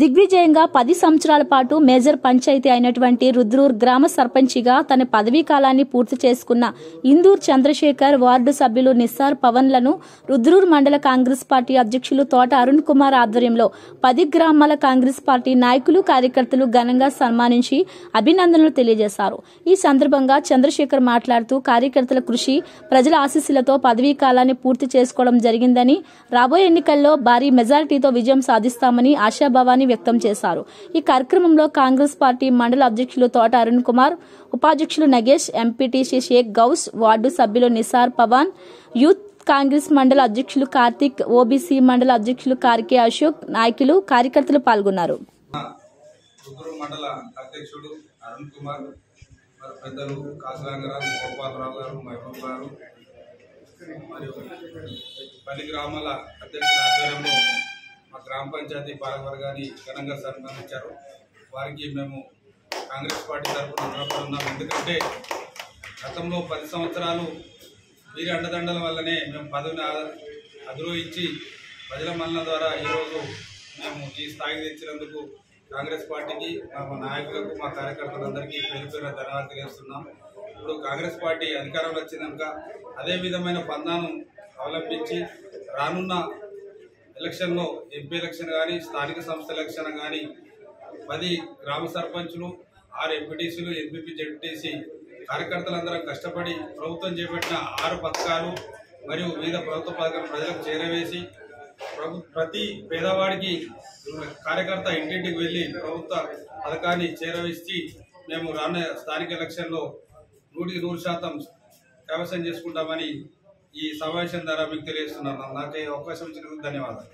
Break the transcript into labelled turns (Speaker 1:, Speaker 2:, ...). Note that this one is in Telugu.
Speaker 1: దిగ్విజయంగా 10 సంవత్సరాల పాటు మేజర్ పంచాయతీ అయినటువంటి రుద్రూర్ గ్రామ సర్పంచిగా తన పదవీ కాలాన్ని పూర్తి చేసుకున్న ఇందూర్ చంద్రశేఖర్ వార్డు సభ్యులు నిస్సార్ పవన్లను రుద్రూర్ మండల కాంగ్రెస్ పార్టీ అధ్యక్షులు తోట అరుణ్ కుమార్ ఆధ్వర్యంలో 10 గ్రామాల కాంగ్రెస్ పార్టీ నాయకులు కార్యకర్తలు ఘనంగా సన్మానించి అభినందనలు తెలియజేశారు। ఈ సందర్భంగా చంద్రశేఖర్ మాట్లాడుతూ కార్యకర్తల కృషి ప్రజల ఆశీస్సులతో పదవీ కాలాన్ని పూర్తి చేసుకోవడం జరిగిందని రాబోయే ఎన్నికల్లో భారీ మెజారిటీతో విజయం సాధిస్తామని ఆశాభావాన్ని వ్యక్తం చేశారు। ఈ కార్యక్రమంలో కాంగ్రెస్ పార్టీ మండల అధ్యక్షులు తోట అరుణ్ కుమార్, ఉపాధ్యక్షులు నగేష్, ఎంపీటీసీ షేక్ గౌస్, వార్డు సభ్యులు నిసార్ పవన్, యూత్ కాంగ్రెస్ మండల అధ్యక్షులు కార్తిక్, ఓబీసీ మండల అధ్యక్షులు కార్కే అశోక్, నాయకులు కార్యకర్తలు పాల్గొన్నారు।
Speaker 2: మండల అధ్యక్షుడు అరుణ్ కుమార్, పెద్దలు కాశీరంగరావు, గోపాలరావు గారు, మహబూబ్ గారు మరియు 10 గ్రామాల అధ్యక్షుల ఆధ్వర్యంలో మా గ్రామ పంచాయతీ పాలకవర్గాన్ని ఘనంగా సన్మానించారు। వారికి మేము కాంగ్రెస్ పార్టీ తరఫున రుణపడి ఉన్నాం। ఎందుకంటే గతంలో 10 సంవత్సరాలు వీరి అండదండల వల్లనే మేము పదవిని అధిరోహించి ప్రజల మన్నన ద్వారా ఈరోజు మేము ఈ స్థాయికి తెచ్చినందుకు కాంగ్రెస్ పార్టీకి, మా నాయకులకు, మా కార్యకర్తలందరికీ పేరు పేరు ధన్యవాదాలు తెలియజేస్తున్నాం। ఇప్పుడు కాంగ్రెస్ పార్టీ అధికారంలో వచ్చినాక అదే విధమైన పందాను అవలంబించి రానున్న ఎలక్షన్లో ఎంపీ ఎలక్షన్ కానీ, స్థానిక సంస్థ ఎలక్షన్ కానీ 10 గ్రామ సర్పంచులు, 6 ఎంపీటీసీలు, ఎంపీపీ, జెడ్పీటీసీ కార్యకర్తలందరం కష్టపడి ప్రభుత్వం చేపట్టిన 6 పథకాలు మరియు వివిధ ప్రభుత్వ పథకాలు ప్రజలకు చేరవేసి ప్రతి పేదవాడికి కార్యకర్త ఇంటింటికి వెళ్ళి ప్రభుత్వ పథకాన్ని చేరవేసి మేము రానున్న స్థానిక ఎలక్షన్లో 100% కైవసం చేసుకుంటామని ఈ సమావేశం ద్వారా మీకు తెలియజేస్తున్నాను। నాకు అవకాశం ఇచ్చినందుకు ధన్యవాదాలు।